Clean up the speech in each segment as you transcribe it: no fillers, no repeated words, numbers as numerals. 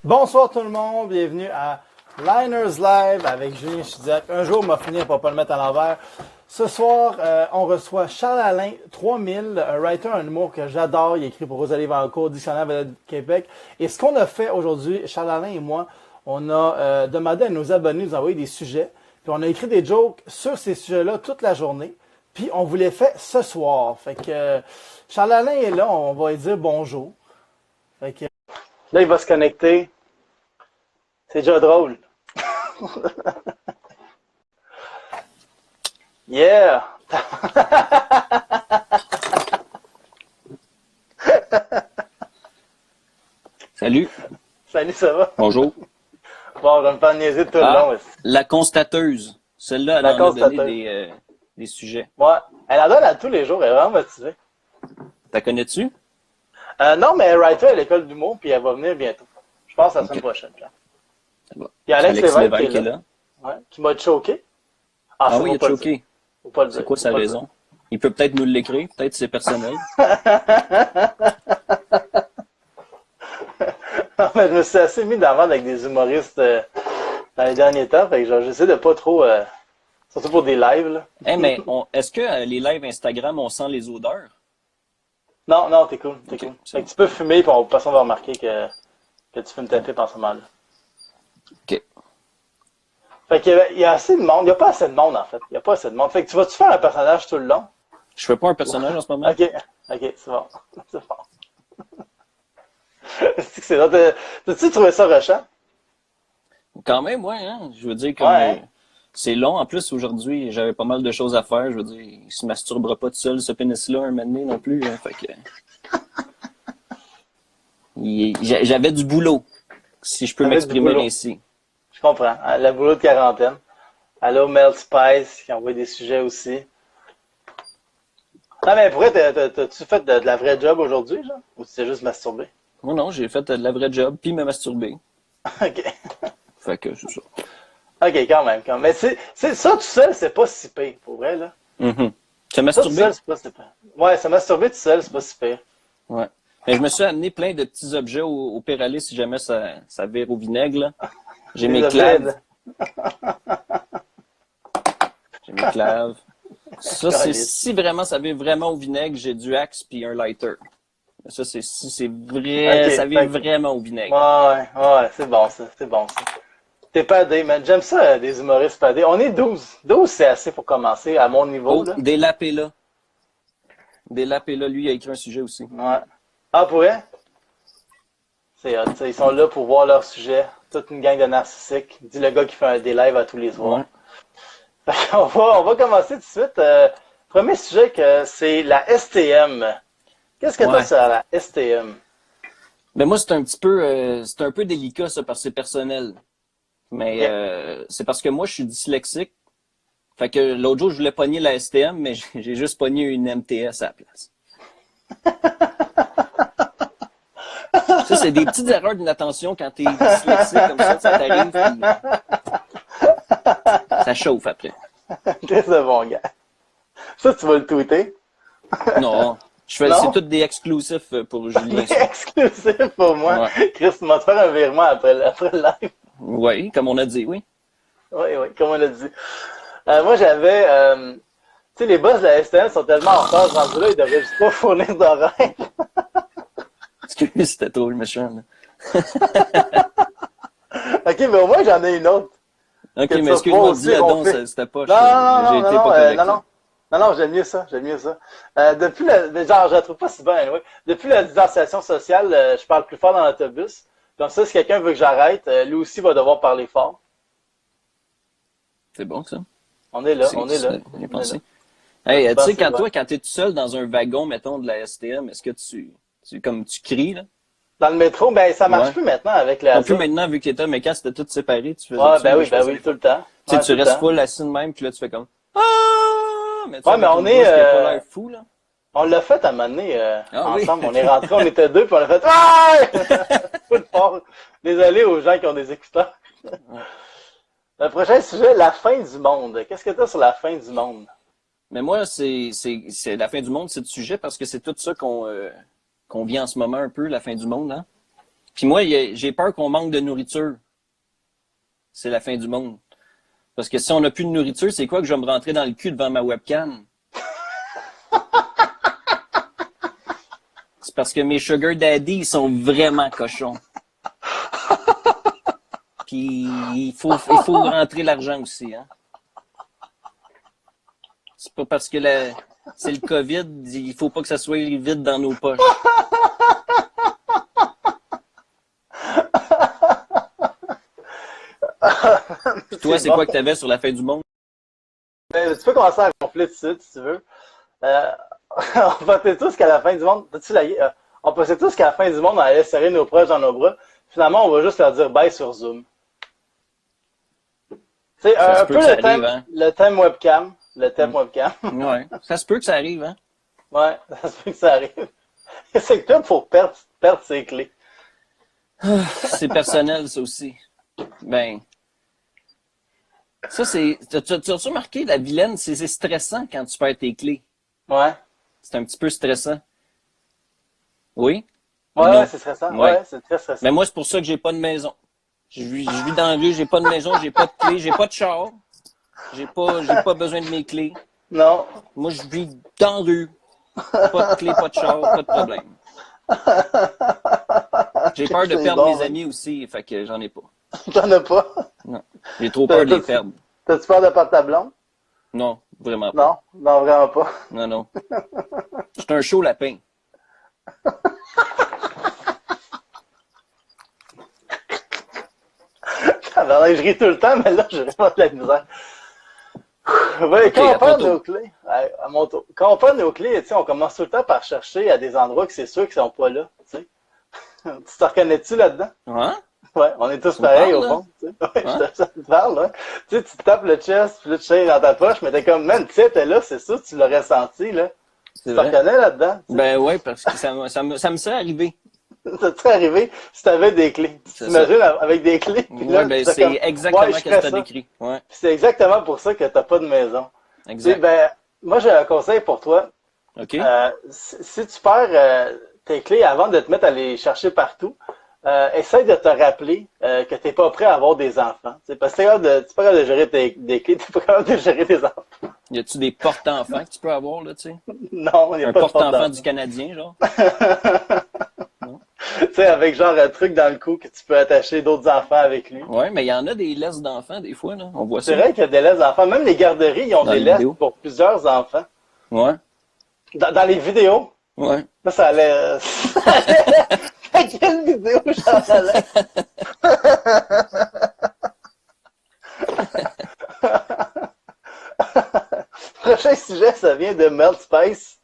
Bonsoir tout le monde, bienvenue à Liners Live avec Julien Chidiac. Un jour, on m'a fini pour pas le mettre à l'envers. Ce soir, on reçoit Charles-Alain 3000, un writer, un humour que j'adore. Il écrit pour Rosalie Vancourt, Dictionnaire Vedette du Québec. Et ce qu'on a fait aujourd'hui, Charles-Alain et moi, on a demandé à nos abonnés de nous envoyer des sujets. Puis on a écrit des jokes sur ces sujets-là toute la journée. Puis on vous les fait ce soir. Fait que Charles-Alain est là, on va lui dire bonjour. Fait que là, il va se connecter. C'est déjà drôle. Yeah! Salut. Salut, ça va? Bonjour. Bon, je vais me faire niaiser tout le long. La constateuse. Celle-là, elle en a donné des sujets. Ouais, elle en donne à tous les jours, elle est vraiment motivée. T'as connais-tu? Non, mais elle est writer à l'école d'humour, puis elle va venir bientôt. Je pense la semaine prochaine. Genre. Ça va. Puis Alex Lévesque qui est là. Ouais, qui m'a choqué. Ah oui, il a choqué. C'est quoi sa raison? raison? Il peut peut-être nous l'écrire, peut-être c'est personnel. Non, mais je me suis assez mis d'avant avec des humoristes dans les derniers temps, fait que j'essaie de pas trop, surtout pour des lives. Là. Hey, mais est-ce que les lives Instagram, on sent les odeurs? Non, t'es cool, t'es cool. Fait que tu peux fumer, puis personne va remarquer que tu fumes ta pipe en ce moment-là. OK. Fait qu'il y a assez de monde. Il n'y a pas assez de monde, en fait. Il n'y a pas assez de monde. Fait que tu vas-tu faire un personnage tout le long? Je fais pas un personnage en ce moment. OK, c'est bon. C'est bon. C'est drôle. T'as-tu trouvé ça rushant? Quand même, ouais, hein. Je veux dire que c'est long. En plus, aujourd'hui, j'avais pas mal de choses à faire. Je veux dire, il se masturbera pas tout seul, ce pénis-là, un moment donné non plus. Hein. Fait que... J'avais du boulot, si je peux m'exprimer ainsi. Je comprends. Le boulot de quarantaine. Allô, Mel Spice, qui envoie des sujets aussi. Non, mais pour vrai, t'as-tu fait de la vraie job aujourd'hui, genre? Ou tu t'es juste masturbé? Non, j'ai fait de la vraie job, puis me masturber. OK. Fait que c'est ça. OK, quand même. Mais c'est ça tout seul, c'est pas si pire, pour vrai, là. Se masturber? Ça tout seul, c'est pas si pire. Ouais, se masturber tout seul, c'est pas si pire. Ouais. Mais je me suis amené plein de petits objets au Péralé si jamais ça vire au vinaigre, là. J'ai mes claves. J'ai mes claves. Ça, c'est si vraiment ça vire vraiment au vinaigre, j'ai du axe puis un lighter. Ça, c'est si c'est vrai, ça vire vraiment au vinaigre. Ouais, c'est bon ça, c'est bon ça. T'es padé, man. J'aime ça, des humoristes padés. On est 12. 12, c'est assez pour commencer, à mon niveau, là. Des Lapélas. Des Lapélas, lui, il a écrit un sujet aussi. Ouais. Ah, pour vrai? C'est hot, ils sont là pour voir leur sujet. Toute une gang de narcissiques. Dit le gars qui fait des lives à tous les soirs. Ouais. On va commencer tout de suite. Premier sujet, c'est la STM. Qu'est-ce que t'as sur la STM? Ben moi, c'est un peu délicat, ça, parce que c'est personnel. Mais c'est parce que moi, je suis dyslexique. Fait que l'autre jour, je voulais pogner la STM, mais j'ai juste pogné une MTS à la place. Ça, c'est des petites erreurs d'inattention quand t'es dyslexique comme ça t'arrive, puis ça chauffe après. C'est bon, gars. Ça, tu vas le tweeter? Non. C'est tout des exclusifs pour Julien. Des exclusifs pour moi? Ouais. Chris, tu m'as fait faire un virement après le live. Oui, comme on a dit, oui. Oui, comme on a dit. Moi, j'avais... tu sais, les boss de la STM sont tellement en retard, rendus là, ils devraient juste pas fournir d'horaire. Excuse, c'était trop le méchant, là. OK, mais au moins, j'en ai une autre. OK, mais excuse-moi, dis-le donc, c'était pas... J'ai été pas correct. Non, j'aime mieux ça. Depuis genre, je la trouve pas si bonne, anyway. Depuis la distanciation sociale, je parle plus fort dans l'autobus. Comme ça, si quelqu'un veut que j'arrête, lui aussi va devoir parler fort. C'est bon, ça. On est là. Bien pensé. Hey, tu sais, quand t'es tout seul dans un wagon, mettons, de la STM, est-ce que tu cries, là? Dans le métro, ben, ça marche plus maintenant avec la... Non plus maintenant, vu que t'étais, mais quand c'était tout séparé, tu faisais ben oui, tout le temps. Tu sais, tu restes full assis de même, puis là, tu fais comme... Ah! Mais on est... pas l'air fou, là. On l'a fait à un moment donné, ensemble. Oui. On est rentrés, on était deux, puis on a fait... Ah! Full fort. Désolé aux gens qui ont des écouteurs. Le prochain sujet, la fin du monde. Qu'est-ce que tu as sur la fin du monde? Mais moi, c'est la fin du monde, c'est le sujet, parce que c'est tout ça qu'on vit en ce moment un peu, la fin du monde, hein? Puis moi, j'ai peur qu'on manque de nourriture. C'est la fin du monde. Parce que si on n'a plus de nourriture, c'est quoi que je vais me rentrer dans le cul devant ma webcam? C'est parce que mes sugar daddy, ils sont vraiment cochons. Puis il faut rentrer l'argent aussi, hein. C'est pas parce que c'est le COVID, il faut pas que ça soit vide dans nos poches. Puis toi, c'est quoi que t'avais sur la fin du monde? Tu peux commencer à gonfler tout de suite, si tu veux. On pensait tous qu'à la fin du monde, on pensait tous qu'à la fin du monde, on allait serrer nos proches dans nos bras. Finalement, on va juste leur dire bye sur Zoom. C'est un peu le thème webcam. Le thème webcam. Ouais, ça se peut que ça arrive, hein? Ouais, ça se peut que ça arrive. C'est que là, pour perdre ses clés. C'est personnel, ça aussi. Ben, ça, t'as-tu remarqué, la vilaine, c'est stressant quand tu perds tes clés. Ouais. C'est un petit peu stressant. Oui? Ouais, c'est stressant. Ouais, c'est très stressant. Mais moi, c'est pour ça que j'ai pas de maison. Je vis dans la rue, j'ai pas de maison, j'ai pas de clés, j'ai pas de char. J'ai pas besoin de mes clés. Non. Moi, je vis dans la rue. Pas de clés, pas de char, pas de problème. J'ai peur de perdre mes amis aussi, fait que j'en ai pas. T'en as pas? Non. J'ai trop peur de les perdre. T'as-tu peur de perdre ta blonde? Non, vraiment pas. Non, vraiment pas. Non. C'est un chaud lapin. Je ris tout le temps, mais là, j'ai vraiment de la misère. Ouais, quand on perd nos clés, à mon tour. Quand on perd nos clés, tu sais, on commence tout le temps par chercher à des endroits que c'est sûr qu'ils sont pas là, tu sais. Tu te reconnais-tu là-dedans? Hein? Ouais, on est tous pareils au fond, tu sais. Ouais, ça te parle, là. Tu sais, tu te tapes le chest, puis là, tu sais dans ta poche, mais t'es comme, man, tu sais, t'es là, c'est sûr, tu l'aurais senti, là. Tu te reconnais là-dedans? Ben ouais, parce que ça me serait arrivé. Ça t'est arrivé si t'avais des clés. Tu t'imagines avec des clés? Ouais, ben c'est comme, exactement ce que t'as décrit. Ouais. C'est exactement pour ça que t'as pas de maison. Exact. Ben, moi, j'ai un conseil pour toi. OK. Si tu perds tes clés avant de te mettre à les chercher partout, essaye de te rappeler que t'es pas prêt à avoir des enfants. T'sais, parce que t'es pas capable de gérer des clés, t'es pas capable de gérer des enfants. Y a-tu des porte-enfants que tu peux avoir, là, tu sais? Non, y a pas de porte-enfant du Canadien, genre? Non? Tu sais, avec genre un truc dans le cou que tu peux attacher d'autres enfants avec lui. Ouais, mais il y en a des laisses d'enfants, des fois, là. On voit ça. C'est vrai qu'il y a des laisses d'enfants. Même les garderies, ils ont des laisses pour plusieurs enfants. Ouais. Dans les vidéos. Ouais. Là, ça allait... Quelle vidéo j'en allais? Prochain sujet, ça vient de Melt Spice.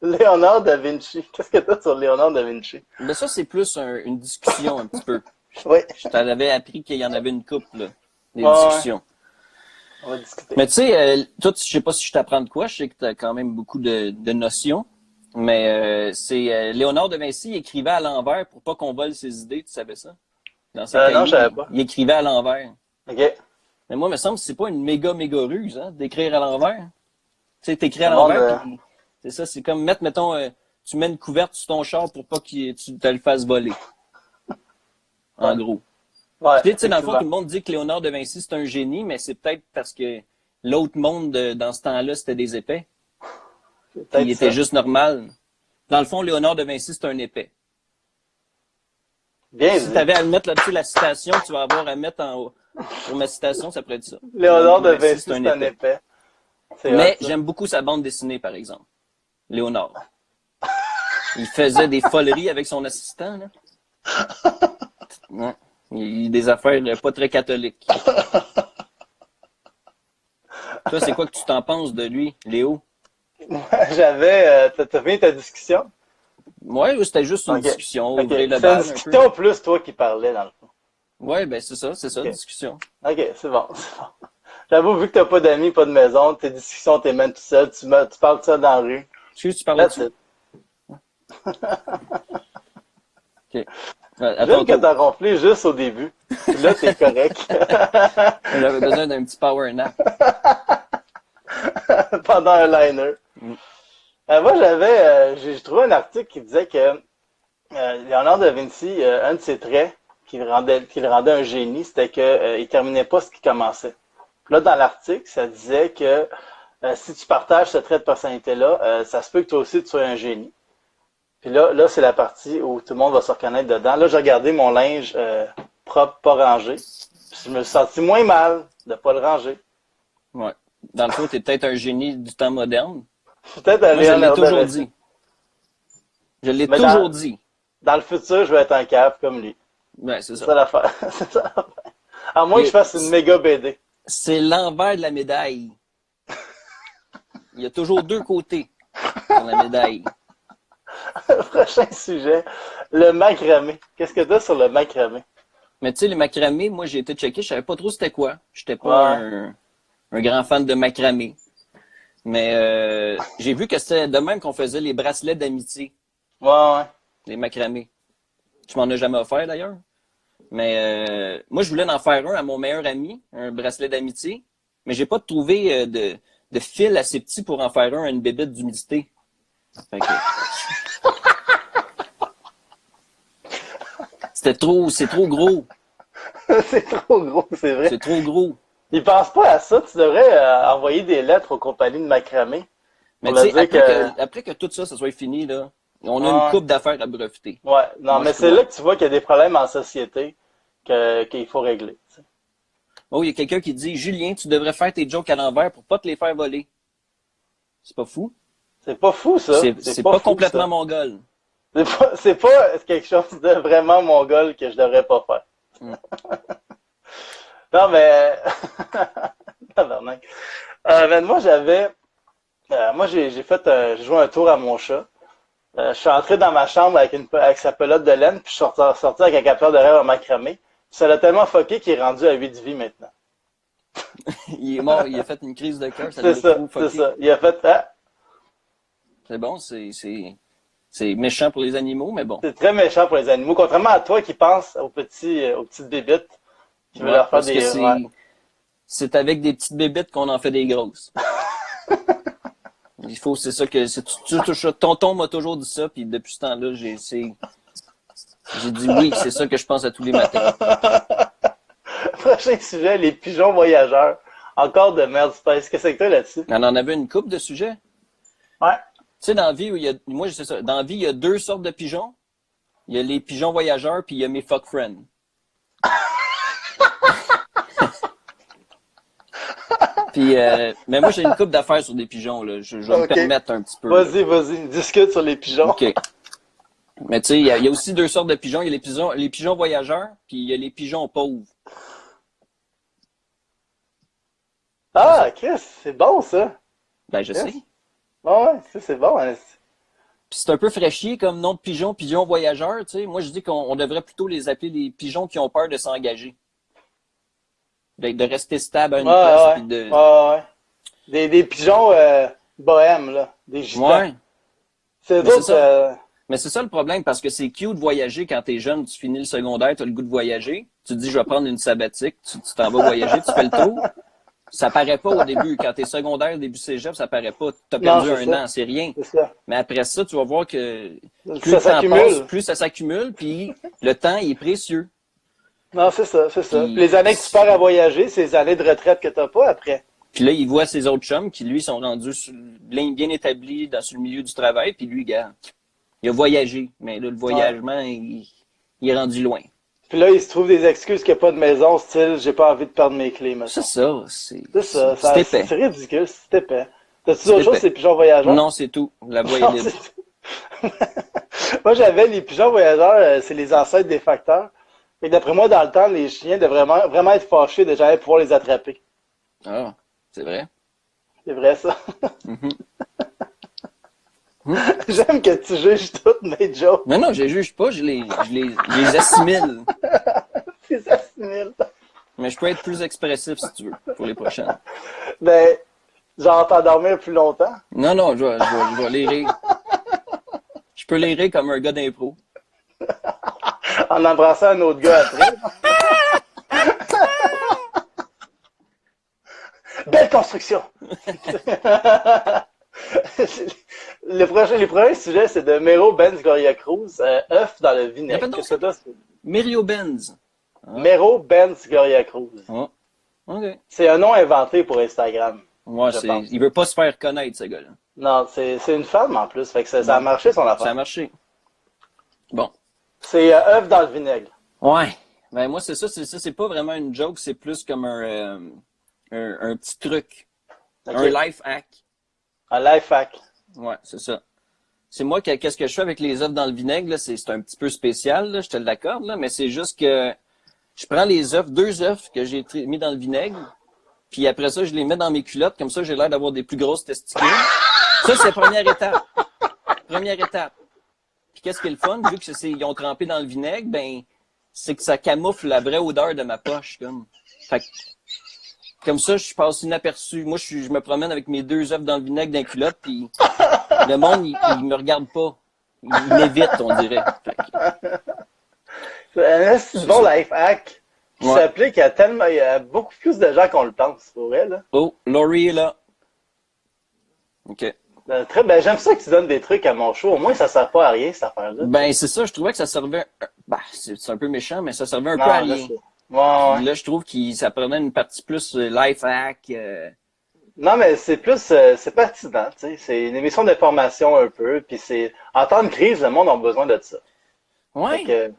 Léonard da Vinci. Qu'est-ce que t'as sur Léonard da Vinci? Ben ça, c'est plus une discussion un petit peu. Oui. Je t'avais appris qu'il y en avait une couple, là, des discussions. Ouais. On va discuter. Mais tu sais, toi, je sais pas si je t'apprends de quoi, je sais que tu as quand même beaucoup de notions, mais c'est Léonard de Vinci, il écrivait à l'envers pour pas qu'on vole ses idées, tu savais ça? Dans ses cahiers, non, je savais pas. Il écrivait à l'envers. OK. Mais moi, il me semble que c'est pas une méga ruse, hein, d'écrire à l'envers. Tu sais, t'écris à l'envers, puis c'est ça, c'est comme mettons, tu mets une couverte sur ton char pour pas que tu te le fasses voler. En gros. Ouais, tu sais, dans le fond, tout le monde dit que Léonard de Vinci, c'est un génie, mais c'est peut-être parce que l'autre monde, dans ce temps-là, c'était des épais. Il était juste normal. Dans le fond, Léonard de Vinci, c'est un épais. Bien si tu avais à mettre là-dessus la citation, tu vas avoir à mettre en haut. Pour ma citation, ça pourrait être ça. Léonard de Vinci, c'est un épais. Mais j'aime beaucoup sa bande dessinée, par exemple. Léonard. Il faisait des foleries avec son assistant, là. Ouais. Il a des affaires pas très catholiques. Toi, c'est quoi que tu t'en penses de lui, Léo? T'as fini ta discussion? Ouais, c'était juste une discussion. Okay. C'est une discussion plus toi qui parlais, dans le fond. Ouais, ben c'est ça, une discussion. OK, c'est bon. J'avoue, vu que t'as pas d'amis, pas de maison, tes discussions, t'es même tout seul, tu parles de ça dans la rue. Tu parlais de ça. OK. J'aime que t'as ronflé juste au début. Là, t'es correct. J'avais besoin d'un petit power nap. Pendant un liner. Moi, j'ai trouvé un article qui disait que Léonard da Vinci, un de ses traits qui le rendait un génie, c'était que il terminait pas ce qui commençait. Puis là, dans l'article, ça disait que si tu partages ce trait de personnalité-là, ça se peut que toi aussi tu sois un génie. Puis là, c'est la partie où tout le monde va se reconnaître dedans. Là, j'ai regardé mon linge propre, pas rangé. Puis je me suis senti moins mal de pas le ranger. Ouais. Dans le fond, t'es peut-être un génie du temps moderne. Peut-être un Moi, je l'ai Léonard da toujours Vinci. dit. Je l'ai Mais toujours dit. dans le futur, je vais être un cave comme lui. Ouais, c'est C'est ça. ça l'affaire. C'est ça l'affaire. À moins que je Et fasse une méga BD. c'est l'envers de la médaille. Il y a toujours deux côtés dans la médaille. Prochain sujet, le macramé. Qu'est-ce que tu as sur le macramé? Mais tu sais, les macramés, moi, j'ai été checké, je savais pas trop c'était quoi. J'étais pas Ouais, un grand fan de macramé. Mais j'ai vu que c'était de même qu'on faisait les bracelets d'amitié, ouais. les macramés. Tu m'en as jamais offert d'ailleurs. Mais moi, je voulais en faire un à mon meilleur ami, un bracelet d'amitié. Mais j'ai pas trouvé de fil assez petit pour en faire un à une bébête d'humidité. Fait que c'est trop gros. C'est trop gros, c'est vrai. C'est trop gros. Ils pensent pas à ça. Tu devrais envoyer des lettres aux compagnies de macramé Mais pour tu leur sais, dire que... après que tout ça, ça soit fini, là, on a une Ouais, coupe d'affaires à breveter. ouais. Non, Moi, mais je c'est crois. là que tu vois qu'il y a des problèmes en société qu'il faut régler. Tu sais. Oh, il y a quelqu'un qui dit, Julien, tu devrais faire tes jokes à l'envers pour pas te les faire voler. C'est pas fou? C'est pas fou, ça. C'est C'est pas pas fou, complètement ça. mongol. C'est pas quelque chose de vraiment mongol que je devrais pas faire. Mm. Non, mais... Tabarnak. Mais moi, j'ai joué un tour à mon chat. Je suis entré dans ma chambre avec sa pelote de laine, puis je suis sorti avec un capteur de rêve en macramé. Puis ça l'a tellement fucké qu'il est rendu à 8 vies maintenant. Il est mort, il a fait une crise de cœur, ça C'est l'a ça, trop c'est fucké. ça. Il a fait, ah, C'est bon, c'est méchant pour les animaux, mais bon. c'est très méchant pour les animaux. Contrairement à toi qui pense aux petites bébites, qui veut Ouais, leur faire parce que des, ouais. c'est avec des petites bébites qu'on en fait des grosses. C'est ça que, tonton m'a toujours dit ça, puis depuis ce temps-là, j'ai dit oui, c'est ça que je pense à tous les matins. Prochain sujet, les pigeons voyageurs. Encore de merde space. Qu'est-ce que t'as là-dessus? On en avait une couple de sujets. Ouais. Tu sais, dans la vie, moi, je sais ça. Dans la vie, il y a deux sortes de pigeons. Il y a les pigeons voyageurs, puis il y a mes fuck friends. Puis, mais moi, j'ai une couple d'affaires sur des pigeons, là. Je vais me Ok. permettre un petit peu. Là. Vas-y, discute sur les pigeons. OK. Mais tu sais, il y a aussi deux sortes de pigeons. Il y a les pigeons voyageurs, puis il y a les pigeons pauvres. Ah, Chris, c'est bon, ça. Ben, je Yes. sais. Ouais, c'est bon. Hein. Puis c'est un peu fraîchier comme nom de pigeon, pigeon voyageur, tu sais. Moi, je dis qu'on devrait plutôt les appeler les pigeons qui ont peur de s'engager. De rester stable à une place, puis de... Ouais. Des pigeons bohèmes, là. Des gitans. Ouais. C'est Mais c'est d'autres... ça. Mais c'est ça le problème, parce que c'est cute de voyager quand t'es jeune, tu finis le secondaire, t'as le goût de voyager. Tu te dis, je vais prendre une sabbatique, tu t'en vas voyager, tu fais le tour. Ça paraît pas au début. Quand t'es secondaire, début cégep, ça paraît pas. T'as perdu Non, c'est un ça. an, c'est rien. C'est ça. Mais après ça, tu vas voir que plus Ça le temps s'accumule. passe, plus ça s'accumule, puis le temps il est précieux. Non, c'est ça. Puis, Les années que tu perds à voyager, c'est les années de retraite que t'as pas après. puis là, il voit ses autres chums qui, lui, sont rendus bien établis sur le milieu du travail, puis lui, gars, il a voyagé. Mais là, le voyagement, il est rendu loin. Puis là, il se trouve des excuses qu'il n'y a pas de maison, style, j'ai pas envie de perdre mes clés, maintenant. C'est ça, C'est ça. c'est épais. C'est ridicule, c'est épais. T'as-tu C'est d'autres choses, épais. ces pigeons voyageurs? Non, c'est tout. La voie est Non, libre. Moi, j'avais les pigeons voyageurs, c'est les ancêtres des facteurs. Et d'après moi, dans le temps, les chiens devraient vraiment être fâchés de jamais pouvoir les attraper. Ah, c'est vrai. C'est vrai, ça. Mhm. J'aime que tu juges toutes mes jokes. Non, je les juge pas, je les assimile. C'est assimile. Mais je peux être plus expressif si tu veux, pour les prochaines. Ben, genre t'endormir plus longtemps. Non, je vais les rire. Je peux les rire comme un gars d'impro. En embrassant un autre gars après. Belle construction! Les premiers sujets, c'est de Mero Benz Gloria Cruz, œuf dans le vinaigre. Répète donc Qu'est-ce que t'as? Mario Benz. Ah. Mero Benz Gloria Cruz. Ah. OK. C'est un nom inventé pour Instagram. Ouais, il veut pas se faire connaître, ce gars-là. Non, c'est une femme en plus, fait que ça a marché son affaire. Ça a marché. Bon. C'est œuf dans le vinaigre. Ouais. Ben moi, c'est ça, c'est pas vraiment une joke, c'est plus comme un petit truc. Okay. Un life hack. Un life hack. Ouais, c'est ça. C'est moi, qu'est-ce que je fais avec les œufs dans le vinaigre, là, c'est un petit peu spécial, là, je te l'accorde, là, mais c'est juste que je prends les œufs, 2 œufs que j'ai mis dans le vinaigre, puis après ça, je les mets dans mes culottes, comme ça, j'ai l'air d'avoir des plus grosses testicules. Ça, c'est la première étape. Première étape. Puis qu'est-ce qui est le fun, vu que ils ont trempé dans le vinaigre, ben, c'est que ça camoufle la vraie odeur de ma poche, comme. Fait que, comme ça, je passe inaperçu. Moi, je me promène avec mes 2 œufs dans le vinaigre d'un culotte, puis le monde, il me regarde pas. Il m'évite, on dirait. C'est bon life hack qui s'applique à tellement, il y a beaucoup plus de gens qu'on le pense, pour vrai, là. Oh, Laurie est là. OK. Très, ben, j'aime ça que tu donnes des trucs à mon show. Au moins, ça sert pas à rien, cette affaire-là. Ben, c'est ça. Je trouvais que ça servait, ben, c'est un peu méchant, mais ça servait un peu à rien. Ouais. Là, je trouve que ça prenait une partie plus life hack. Non, mais c'est plus, c'est pertinent, tu sais. C'est une émission d'information un peu, puis c'est, en temps de crise, le monde a besoin de ça. Ouais.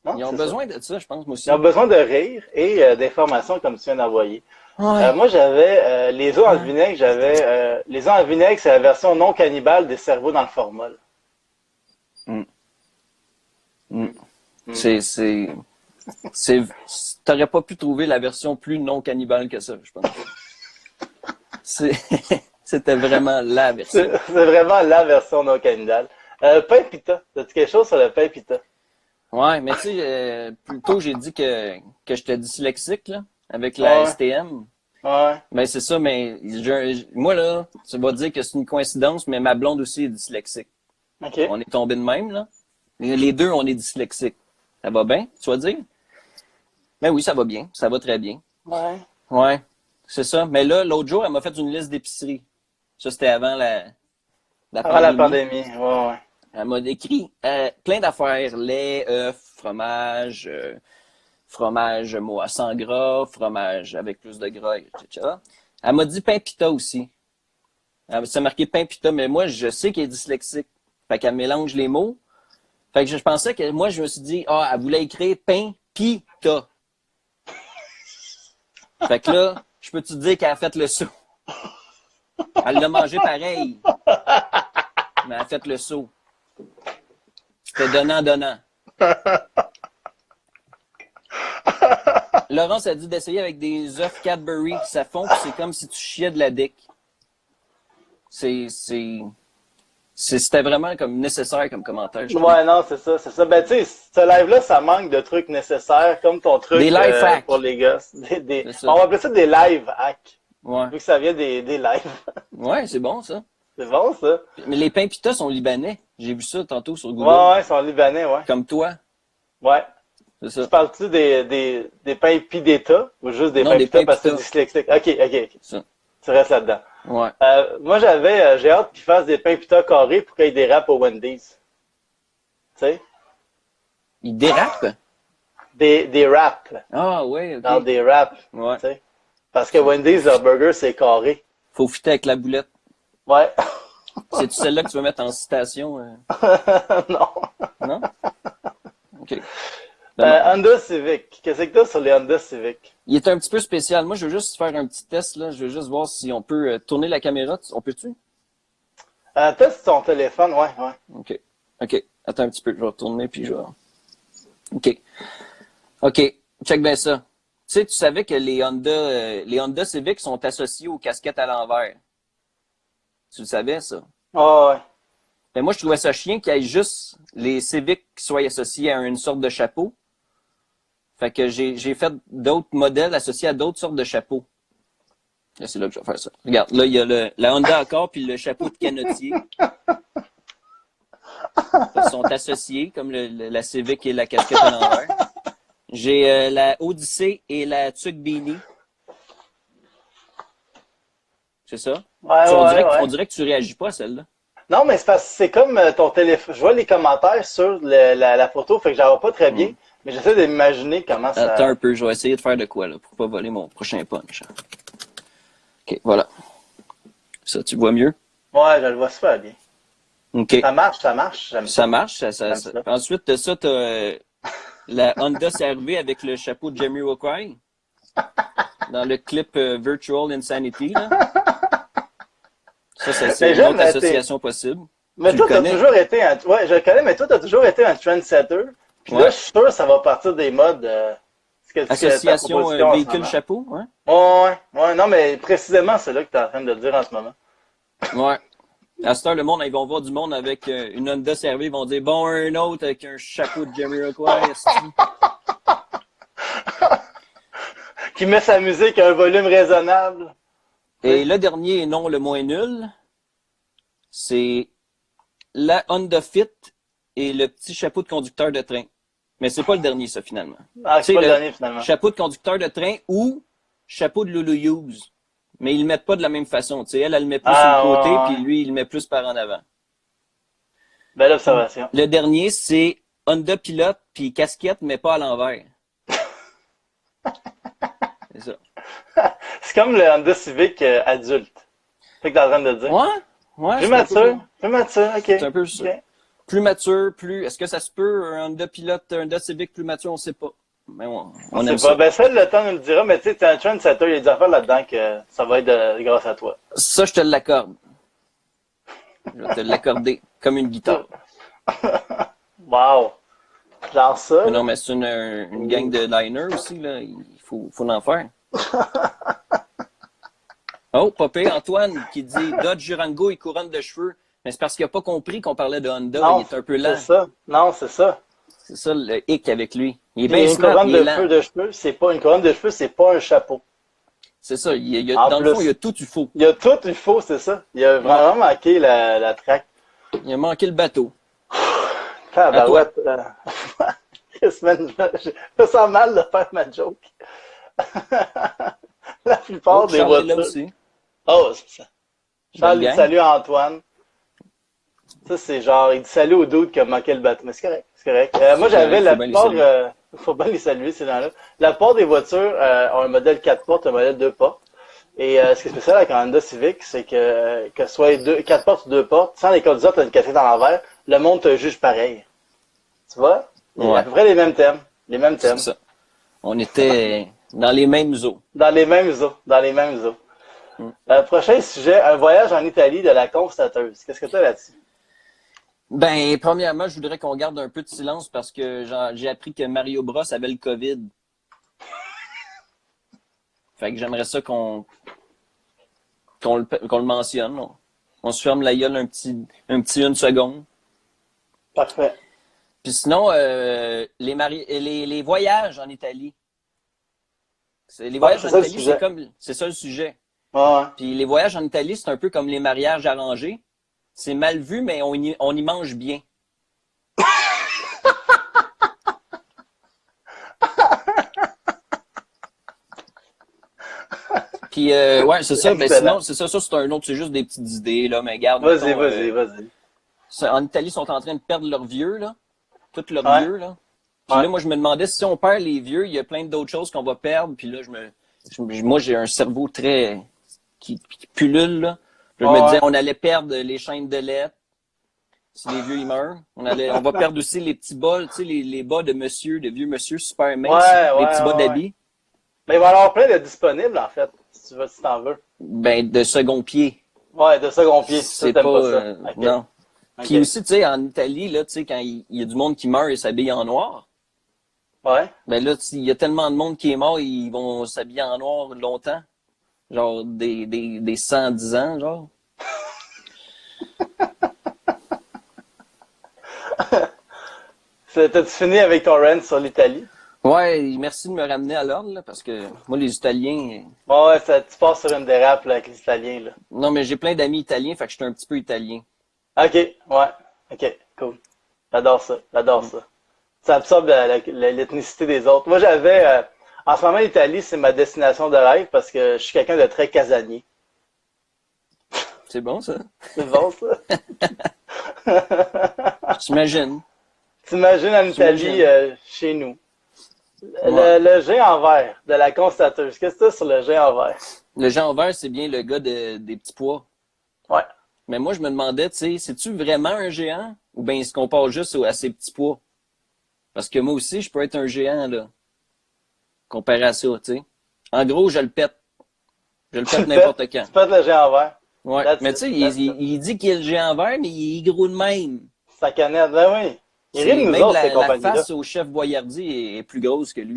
Non, ils ont besoin de ça, je pense, moi aussi. Ils ont besoin de rire et d'informations comme tu viens d'envoyer. Ouais. Moi, j'avais les œufs en vinaigre, les œufs en vinaigre, c'est la version non cannibale des cerveaux dans le formol. T'aurais pas pu trouver la version plus non cannibale que ça, je pense. C'était vraiment la version. C'est vraiment la version non cannibale. Pain pita. As-tu quelque chose sur le pain pita? Ouais, mais tu sais, plus tôt, j'ai dit que j'étais dyslexique, là, avec la STM. Ouais. Ben, c'est ça, mais moi, là, tu vas dire que c'est une coïncidence, mais ma blonde aussi est dyslexique. OK. On est tombés de même, là. Les deux, on est dyslexiques. Ça va bien, tu vas dire? Ben oui, ça va bien. Ça va très bien. Ouais. Ouais, c'est ça. Mais là, l'autre jour, elle m'a fait une liste d'épicerie. Ça, c'était avant la pandémie. Ouais. Elle m'a écrit plein d'affaires. Lait, œufs, fromage, fromage sans gras, fromage avec plus de gras, etc. Elle m'a dit pain pita aussi. Elle s'est marqué pain pita, mais moi, je sais qu'elle est dyslexique. Fait qu'elle mélange les mots. Fait que je pensais que moi, je me suis dit, elle voulait écrire pain pita. Fait que là, je peux te dire qu'elle a fait le saut. Elle l'a mangé pareil. Mais elle a fait le saut. C'était donnant. Laurence a dit d'essayer avec des œufs Cadbury. Ça fond, c'est comme si tu chiais de la dick. C'était vraiment comme nécessaire comme commentaire. Ouais, non, c'est ça. Ben, tu sais, ce live-là, ça manque de trucs nécessaires, comme ton truc des live hacks. Pour les gosses. On va appeler ça des live hacks. Ouais. Vu que ça vient des lives. Ouais, c'est bon, ça. C'est bon, ça. Mais les pains pita sont libanais. J'ai vu ça tantôt sur Google. Ouais, ils sont libanais, ouais. Comme toi. Ouais. C'est ça. Tu parles-tu des pains pideta ou juste des pains pita parce que c'est dyslexique? OK. Ça. Tu restes là-dedans. Ouais. Moi, j'ai hâte qu'ils fassent des pains pita carrés pour qu'ils dérapent au Wendy's. Tu sais? Ils dérapent? Des wraps. Ah, ouais, OK. Dans des wraps. Ouais. Tu sais? Parce que Wendy's, leur burger, c'est carré. Faut fitter avec la boulette. Ouais. C'est-tu celle-là que tu veux mettre en citation? Non. Non? OK. Honda Civic. Qu'est-ce que t'as sur les Honda Civic? Il est un petit peu spécial. Moi, je veux juste faire un petit test, là. Je veux juste voir si on peut tourner la caméra. On peut-tu? Teste ton téléphone, ouais. OK. Attends un petit peu. Je vais retourner, puis je vais... OK. Check bien ça. Tu sais, tu savais que les Honda Civic sont associés aux casquettes à l'envers. Tu le savais, ça? Ouais. Mais moi, je trouvais ça chien qu'il y ait juste les Civic qui soient associés à une sorte de chapeau. Fait que j'ai fait d'autres modèles associés à d'autres sortes de chapeaux. Là, c'est là que je vais faire ça. Regarde, là, il y a la Honda Accord puis le chapeau de canotier. Ils sont associés, comme la Civic et la casquette à l'envers. J'ai la Odyssey et la Tuc Beanie. C'est ça? Ouais. On dirait que tu réagis pas à celle-là. Non, mais c'est parce que c'est comme ton téléphone. Je vois les commentaires sur la photo, fait que j'en vois pas très bien. Hmm. Mais j'essaie d'imaginer comment Attends ça. un peu, je vais essayer de faire de quoi, là, pour pas voler mon prochain punch. OK, voilà. Ça, tu vois mieux? Ouais, je le vois super bien. OK. Ça marche, j'aime Ça ça. marche. J'aime ça. Ensuite de ça, t'as la Honda CR-V avec le chapeau de Jamiroquai dans le clip Virtual Insanity, là. Ça, c'est Mais une j'aime, autre association possible. mais Tu le toi, t'as connais? toujours été ouais, je le connais, mais toi, t'as toujours été un trendsetter. Puis là, Ouais. je suis sûr que ça va partir des modes, ta Association proposition en ce véhicule moment. chapeau, ouais. Ouais, ouais, non, mais précisément, c'est là que t'es en train de le dire en ce moment. Ouais. À cette heure, le monde, ils vont voir du monde avec une Honda CR-V, ils vont dire, bon, un autre avec un chapeau de Jamiroquai, esti. Qui met sa musique à un volume raisonnable. Et le dernier, et non le moins nul, c'est la Honda Fit et le petit chapeau de conducteur de train. Mais c'est pas le dernier, ça, finalement. Ah, Tu c'est sais, pas le le dernier, finalement. chapeau de conducteur de train ou chapeau de Lulu Hughes. Mais ils le mettent pas de la même façon. Tu sais, elle le met plus sur le Ah, côté, ouais, puis ouais. lui, il le met plus par en avant. Belle observation. Le dernier, c'est Honda Pilot puis casquette, mais pas à l'envers. C'est ça. C'est comme le Honda Civic adulte. Fait que t'es en train de dire. Ouais, ouais, Plus mature, plus mature, ok. c'est un peu ça. Ok. Plus mature, plus. Est-ce que ça se peut, un Honda Pilot, un Honda Civic plus mature, on sait pas. Mais On on sait aime pas. ça. Ben, ça, le temps nous le dira, mais tu sais, t'es un trendsetter, il y a des affaires là-dedans que ça va être grâce à toi. Ça, je te l'accorde. Je vais te l'accorder comme une guitare. Wow. Genre ça, Mais non, là. mais c'est une gang de liners aussi, là. Il faut en faire. Oh, Popé, Antoine qui dit Dodge Durango et couronne de cheveux. Mais c'est parce qu'il n'a pas compris qu'on parlait de Honda. Il Non, est un peu c'est lent. ça. Non, c'est ça. C'est ça le hic avec lui. Il est Puis bien une smart, couronne il est de lent. feu de cheveux, c'est pas une couronne de cheveux, c'est pas un chapeau. C'est ça. En Dans le fond, il y a plus, tout, il faut. il y a tout, il faut, c'est ça. Il a Ouais. vraiment manqué la traque. Il a manqué le bateau. À toi. Tabarouette. Je me sens mal de faire ma joke. La plupart Oh, des Charles est là voitures. aussi. Oh, c'est ça. Charles, Belle il dit gang. salut à Antoine. Ça, c'est genre, il dit salut au dude qui a manqué le bateau. Mais c'est correct, c'est correct. Moi, C'est j'avais correct, la faut bien les plupart, saluer. faut bien les saluer, ces gens-là. La plupart des voitures ont un modèle 4 portes, un modèle 2 portes. Et ce qui est spécial avec un Honda Civic, c'est que ce soit 4 portes ou 2 portes, sans les conduisants, t'as une casquette à l'envers, le monde te juge pareil. Tu vois? Il y a Ouais. à peu près les mêmes thèmes. Les mêmes C'est thèmes. ça. On était dans les mêmes eaux. Dans les mêmes eaux. Dans les mêmes eaux. Mm. Prochain sujet, un voyage en Italie de la constateuse. Qu'est-ce que tu as là-dessus? Ben, premièrement, je voudrais qu'on garde un peu de silence parce que j'ai appris que Mario Bros avait le COVID. Fait que j'aimerais ça qu'on le mentionne. On se ferme la gueule un petit une seconde. Parfait. Puis sinon, les voyages en Italie. Les voyages c'est en ça le Italie, sujet. c'est ça le sujet. Ouais. Puis les voyages en Italie, c'est un peu comme les mariages arrangés. C'est mal vu, mais on y mange bien. Puis ouais, c'est ça. Ben Excellent. sinon, c'est ça. Ça, c'est un autre. C'est juste des petites idées là. Mais garde. Vas-y, mettons, vas-y. En Italie, ils sont en train de perdre leurs vieux là, tous leurs Ouais. vieux là. Puis Ouais. là, moi, je me demandais si on perd les vieux, il y a plein d'autres choses qu'on va perdre. Puis là, moi, j'ai un cerveau très qui pullule là. Puis je me disais, Ouais. on allait perdre les chaînes de lettres si les vieux ils meurent. On va perdre aussi les petits bas, tu sais, les bas de vieux monsieur super minces, les petits bas Ouais. d'habits. Mais il va y en avoir plein de disponibles, en fait, si tu veux, si t'en veux. Ben, de second pied. Ouais, de second pied. Ça, C'est t'aimes pas, pas ça. Ok. non. Ok. Puis aussi, tu sais, en Italie, là, tu sais, quand il y a du monde qui meurt et s'habille en noir, Ouais. ben là, il y a tellement de monde qui est mort, ils vont s'habiller en noir longtemps. Genre des 110 ans, genre. T'as-tu fini avec ton rant sur l'Italie? Ouais, merci de me ramener à l'ordre, là, parce que moi, les Italiens. Ouais, tu passes sur une dérape là, avec les Italiens, là. Non, mais j'ai plein d'amis italiens, fait que je suis un petit peu italien. Ok, ouais. Ok, cool. J'adore ça, j'adore ça. Ça absorbe l'ethnicité des autres. Moi, en ce moment, l'Italie, c'est ma destination de rêve parce que je suis quelqu'un de très casanier. C'est bon, ça? C'est bon, ça? T'imagines? T'imagines en Italie, T'imagines. chez nous. Ouais. Le géant vert de la constateuse. Qu'est-ce que c'est sur le géant vert? Le géant vert, c'est bien le gars des petits pois. Ouais. Mais moi, je me demandais, tu sais, c'est-tu vraiment un géant? Ou bien il se compare juste à ses petits pois? Parce que moi aussi, je peux être un géant, là. Comparé à ça, tu sais. En gros, je le pète. Je le pète n'importe quand. Tu pètes le géant vert. Ouais. That's Mais it, tu sais, that's it. il dit qu'il est le géant vert, mais il est gros de même. Sa canette, ben oui. Il rit de nous Même autres, ces la compagnies-là. face au chef Boyardi est plus grosse que lui.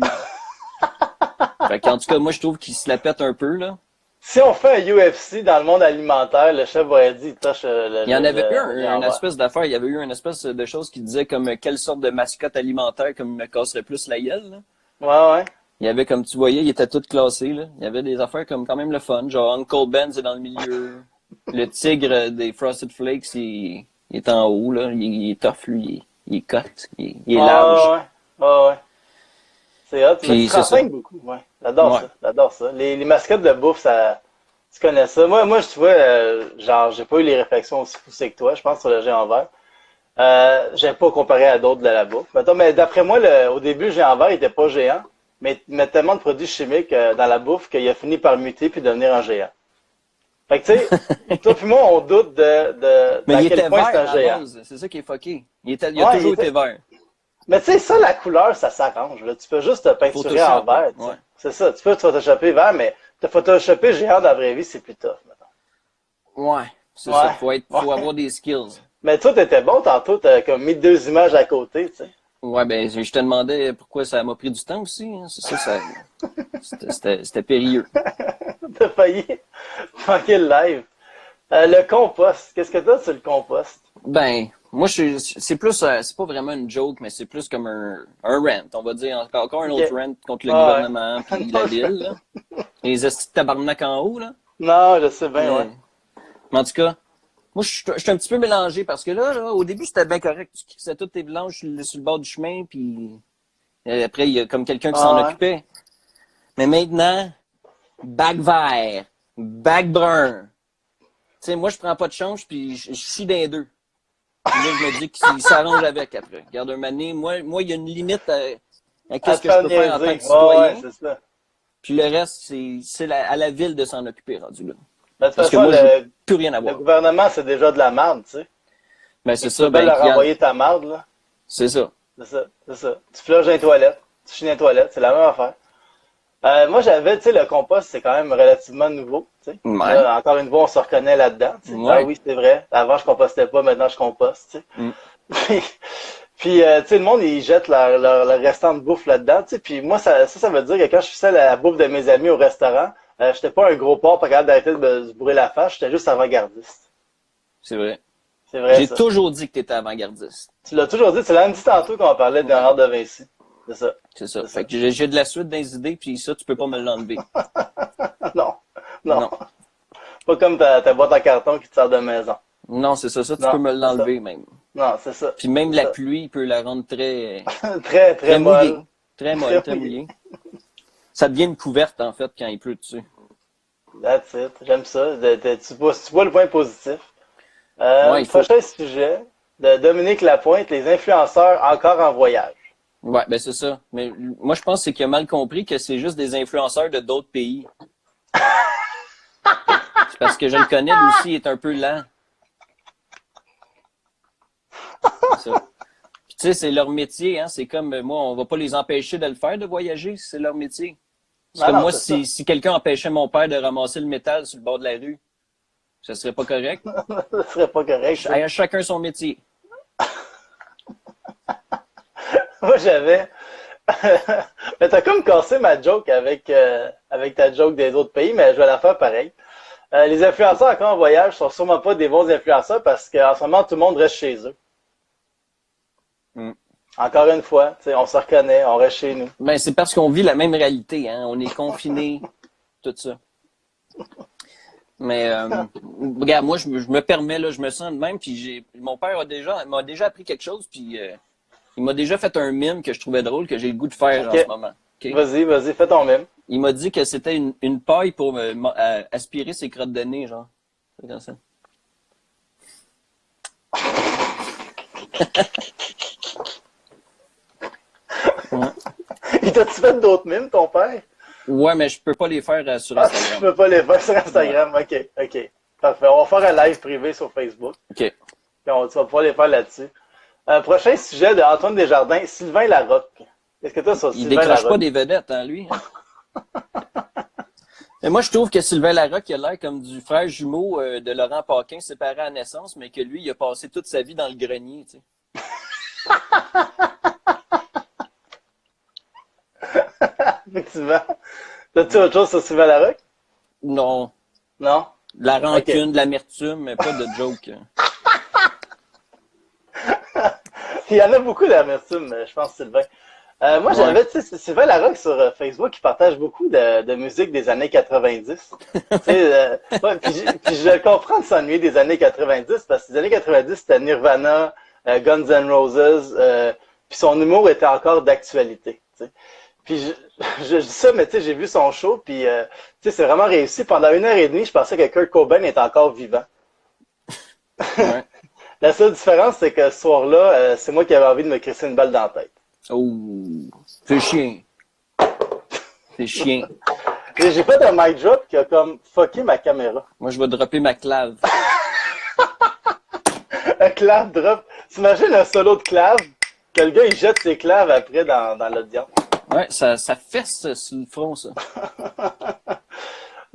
Fait qu'en tout cas, moi, je trouve qu'il se la pète un peu, là. Si on fait un UFC dans le monde alimentaire, le chef Boyardi, il touche Il y en avait eu le géant une vert. espèce d'affaire, il y avait eu une espèce de chose qui disait comme quelle sorte de mascotte alimentaire comme me casserait plus la gueule, là. Ouais, ouais. Il y avait, comme tu voyais, il était tout classé, là. Il y avait des affaires comme quand même le fun, genre Uncle Ben, c'est dans le milieu. Le tigre des Frosted Flakes, il est en haut, là. Il est tough, lui. Il est cut. Il est large. Ouais, ouais, ouais. C'est hot. Mais Puis tu te c'est ça. renseignes beaucoup. Ouais. J'adore Ouais. ça. J'adore ça. Les mascottes de bouffe, ça, tu connais ça. Moi, tu vois, genre, j'ai pas eu les réflexions aussi poussées que toi, je pense, sur le géant vert. J'aime pas comparé à d'autres de la bouffe. Mettons, mais d'après moi, au début, le géant vert, il était pas géant, mais il met tellement de produits chimiques dans la bouffe qu'il a fini par muter puis devenir un géant. Fait que, tu sais, toi puis moi, on doute Mais d'à il quel était point vert c'est un à la géant. base. C'est ça qui est fucké. Il a Ouais, toujours été vert. mais tu sais, ça, la couleur, ça s'arrange. Là. Tu peux juste te peinturer en Photoshop, vert. Tu sais. ouais. C'est ça. Tu peux te photoshopper vert, mais te photoshopper géant dans la vraie vie, c'est plus tough. Mettons. Ouais. C'est Ouais. ça. Faut Ouais. avoir des skills. Mais toi, t'étais bon tantôt. T'as comme mis deux images à côté, tu sais. Ouais, ben, je te demandais pourquoi ça m'a pris du temps aussi. Hein. C'est ça, c'était périlleux. T'as failli manquer le live. Le compost. Qu'est-ce que t'as sur le compost? Ben, moi, c'est plus, c'est pas vraiment une joke, mais c'est plus comme un rant. On va dire encore un autre Ok. rant contre le Ouais, ouais. gouvernement puis la ville, là. Les estis de tabarnak en haut, là. Non, je sais bien, ouais. Mais en tout cas, moi, je suis un petit peu mélangé parce que là, au début, c'était bien correct. Tu crissais toutes tes vidanges sur le bord du chemin, puis après, il y a comme quelqu'un qui s'en Ouais. occupait. Mais maintenant, bac vert, bac brun. Tu sais, moi, je prends pas de change, puis je chie d'un deux. Puis là, je me dis qu'il s'arrange avec après. Regarde, un moment donné, moi, il y a une limite à À qu'est-ce te que je faire peux faire en tant niaiser. que Ouais, ouais, citoyen. c'est ça. Puis le reste, c'est à la ville de s'en occuper, rendu là. Mais de toute Parce que façon, moi, je veux plus rien le avoir. gouvernement, c'est déjà de la merde, tu sais. Ben, c'est Tu ça, peux ben, leur regarde, renvoyer ta marde, là. c'est ça. C'est ça, c'est ça. Tu flushes dans les toilettes, tu chies dans les toilettes, c'est la même affaire. Moi, j'avais, tu sais, le compost, c'est quand même relativement nouveau, tu sais. Ouais. Là, encore une fois, on se reconnaît là-dedans, tu sais. Ouais. Ah oui, c'est vrai. Avant, je compostais pas, maintenant, je composte, tu sais. Mm. Puis, tu sais, le monde, ils jettent leur restant de bouffe là-dedans, tu sais. Puis moi, ça veut dire que quand je faisais la bouffe de mes amis au restaurant, j'étais pas un gros porc pas capable d'arrêter de me se bourrer la face, j'étais juste avant-gardiste. C'est vrai. C'est vrai, J'ai ça. toujours dit que t'étais avant-gardiste. Tu l'as toujours dit, tu l'as même dit tantôt quand on parlait de Léonard de Vinci. C'est ça. C'est ça. C'est Fait ça. que j'ai de la suite dans les idées, puis ça, tu peux pas me l'enlever. Non, non. Non. Pas comme ta boîte en carton qui te sert de maison. Non, c'est ça. Ça, tu Non, peux me c'est l'enlever même. Non, c'est ça. Puis même C'est la ça. pluie peut la rendre très, Très, très très molle. mouillée. Très molle, très mouillée. Ça devient une couverte, en fait, quand il pleut dessus. That's it. J'aime ça. Tu vois le point positif. Ouais, il faut. Prochain sujet de Dominique Lapointe, les influenceurs encore en voyage. Ouais, ben c'est ça. Mais moi, je pense que c'est qu'il a mal compris que c'est juste des influenceurs de d'autres pays. C'est parce que je le connais, lui aussi, il est un peu lent. C'est ça. Puis tu sais, c'est leur métier, hein. C'est comme, moi, on va pas les empêcher de le faire, de voyager, c'est leur métier. C'est Non, comme non, moi, c'est si quelqu'un empêchait mon père de ramasser le métal sur le bord de la rue, ça serait pas correct. Ce serait pas correct. ça. À chacun son métier. Moi, j'avais. Mais t'as comme cassé ma joke avec ta joke des autres pays, mais je vais la faire pareil. Les influenceurs encore en voyage sont sûrement pas des bons influenceurs parce qu'en ce moment, tout le monde reste chez eux. Mm. Encore une fois, tu sais, on se reconnaît, on reste chez nous. Ben, c'est parce qu'on vit la même réalité, hein. On est confinés, tout ça. Mais regarde, moi, je me permets, là, je me sens de même, puis mon père m'a déjà appris quelque chose, puis il m'a déjà fait un mime que je trouvais drôle, que j'ai le goût de faire Ok. en ce moment. OK? Vas-y, fais ton même. Il m'a dit que c'était une paille pour aspirer ses crottes de nez, genre. C'est comme ça. Ouais. Il t'a-tu fait d'autres mimes, ton père? Ouais, mais je peux pas les faire sur Ah, tu Instagram. peux pas les faire sur Instagram. OK, OK. Parfait. On va faire un live privé sur Facebook. OK. Puis tu vas pouvoir les faire là-dessus. Prochain sujet de Antoine Desjardins, Sylvain Larocque. Qu'est-ce que tu as sur Il Sylvain décroche pas Larocque? des vedettes, hein, lui. Mais moi, je trouve que Sylvain Larocque, il a l'air comme du frère jumeau de Laurent Paquin, séparé à naissance, mais que lui, il a passé toute sa vie dans le grenier, tu sais. Effectivement. T'as-tu autre chose sur Sylvain Larocque? Non. Non? De la rancune, OK. de l'amertume, mais pas de joke. Il y en a beaucoup d'amertume, je pense, Sylvain. Moi, Ouais. j'avais, tu sais, Sylvain Larocque sur Facebook, qui partage beaucoup de musique des années 90. Tu sais, ouais, puis je comprends de s'ennuyer des années 90, parce que les années 90, c'était Nirvana, Guns N' Roses, puis son humour était encore d'actualité. Tu sais. Puis je dis ça, mais tu sais, j'ai vu son show, puis tu sais, c'est vraiment réussi. Pendant 1 heure et demie, je pensais que Kurt Cobain était encore vivant. Ouais. La seule différence, c'est que ce soir-là, c'est moi qui avais envie de me crisser une balle dans la tête. Oh. C'est chien. C'est chien. Et j'ai fait un mic drop qui a comme fucké ma caméra. Moi, je vais dropper ma clave. Un clave drop. T'imagines un solo de clave, que le gars il jette ses claves après dans l'audience. Ouais, ça fesse sur le front, ça.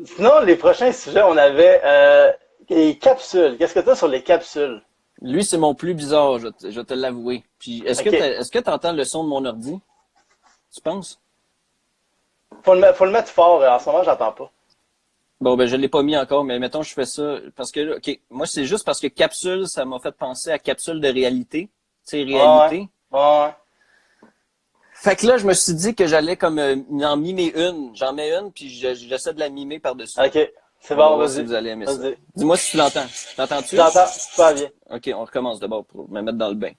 Sinon, les prochains sujets, on avait les capsules. Qu'est-ce que tu as sur les capsules? Lui, c'est mon plus bizarre, je vais te l'avouer. Puis, est-ce Ok. que t'entends le son de mon ordi? Tu penses? Faut le mettre fort. En ce moment, j'entends pas. Bon, ben, je l'ai pas mis encore, mais mettons, je fais ça parce que, OK, moi, c'est juste parce que capsule, ça m'a fait penser à capsule de réalité. Tu sais, réalité. Ouais. Fait que là, je me suis dit que j'allais comme en mimer une. J'en mets une, puis j'essaie de la mimer par-dessus. Ok. C'est On va bon, voir si vas-y. vous allez aimer ça. Vas-y. Dis-moi si tu l'entends. T'entends-tu? J'entends super bien. OK, on recommence d'abord pour me mettre dans le bain.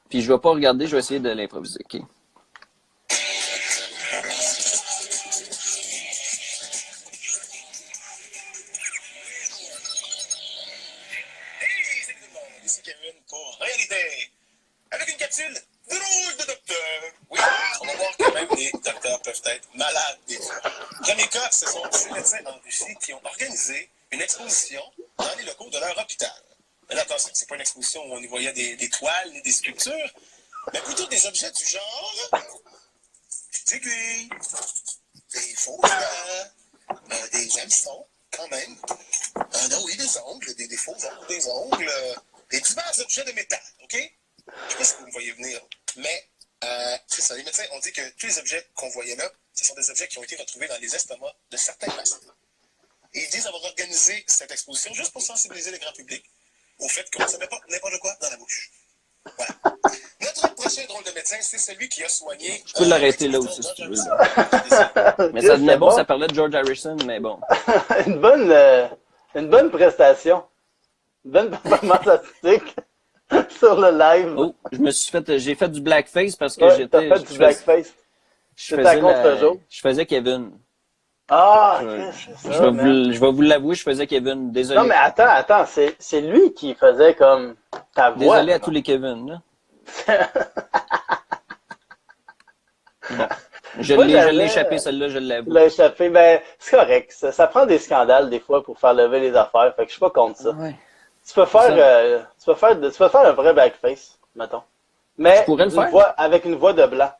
Puis je vais pas regarder, je vais essayer de l'improviser. OK. Hey, salut tout le monde, ici Kevin pour Réalité. Avec une capsule drôle de docteur. Oui, on va voir que même les docteurs peuvent être malades des fois. Premier cas, ce sont ces médecins en Russie qui ont organisé une exposition dans les locaux de leur hôpital. Mais là, attention, c'est pas une exposition où on y voyait des toiles ni des sculptures, mais plutôt des objets du genre des aiguilles, des faux dents, des hameçons, quand même. Non, oui, des ongles, des faux ongles, des ongles, des divers objets de métal, OK? Je sais pas si vous me voyez venir, mais c'est ça. Les médecins ont dit que tous les objets qu'on voyait là, ce sont des objets qui ont été retrouvés dans les estomacs de certains patients. Et ils disent avoir organisé cette exposition juste pour sensibiliser le grand public au fait qu'on ne se met pas n'importe quoi dans la bouche. Voilà. Notre prochain drôle de médecin, c'est celui qui a soigné... Je peux l'arrêter là aussi, si tu veux. Mais ça devenait bon, ça parlait de George Harrison, mais bon. une bonne prestation. Une bonne performance artistique sur le live. Oh, j'ai fait du blackface parce que Ouais, t'as fait du blackface. C'était à contre-jour. je faisais Kevin. Ah, Je, c'est ça, man. je vais vous l'avouer, je faisais Kevin. Désolé. Non, mais attends, c'est lui qui faisait comme ta voix. Désolé à tous les Kevin, là. Bon. Je Moi, l'ai échappé, celle-là, je l'avoue. L'a échappé, ben, c'est correct. Ça prend des scandales, des fois, pour faire lever les affaires. Fait que je suis pas contre ça. Ouais. Tu peux faire un vrai blackface, mettons. Mais Je pourrais le faire. avec une voix de blanc.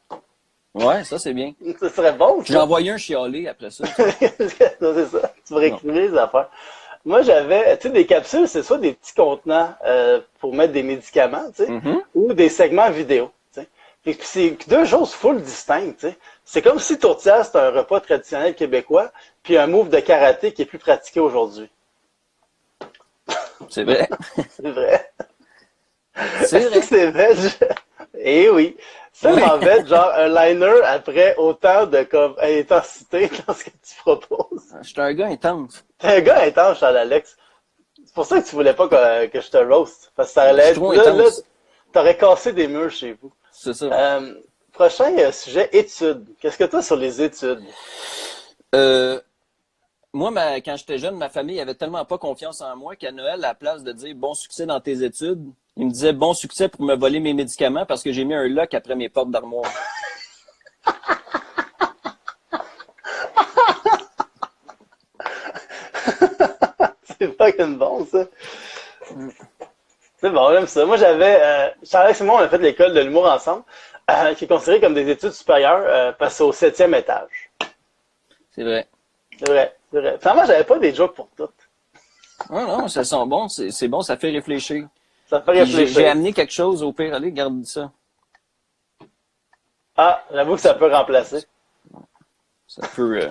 Ouais, ça, c'est bien. Ce serait bon, J'ai ça. envoyé un chialé après ça. C'est ça. Tu vas réécrire les affaires. Moi, j'avais, tu sais, des capsules, c'est soit des petits contenants pour mettre des médicaments, tu sais, Mhm. ou des segments vidéo, tu sais. Puis c'est deux choses full distinctes, tu sais. C'est comme si tourtière, c'était un repas traditionnel québécois, puis un move de karaté qui est plus pratiqué aujourd'hui. C'est vrai. C'est vrai. C'est vrai. C'est vrai. Eh oui. Ça Ouais. m'embête, genre un liner après autant de comme intensité dans ce que tu proposes. Je suis un gars intense. T'es un gars intense, Charles-Alex. C'est pour ça que tu voulais pas que je te roast. Parce que ça allait Je être. suis trop Là, intense. t'aurais cassé des murs chez vous. C'est ça. Prochain sujet, études. Qu'est-ce que tu as sur les études? Moi, quand j'étais jeune, ma famille avait tellement pas confiance en moi qu'à Noël, à la place de dire bon succès dans tes études, Il me disait bon succès pour me voler mes médicaments parce que j'ai mis un lock après mes portes d'armoire. C'est fucking bon, ça. C'est bon, j'aime ça. Moi, Charles et moi, on a fait l'école de l'humour ensemble, qui est considérée comme des études supérieures, parce que c'est au 7e étage. C'est vrai. C'est vrai, c'est vrai. Finalement, j'avais pas des jokes pour toutes. Non, non, ça sent bon. C'est bon, ça fait réfléchir. Ça fait Puis réfléchir. j'ai amené quelque chose au pire. Allez, garde ça. Ah, j'avoue que ça peut remplacer. Ça peut...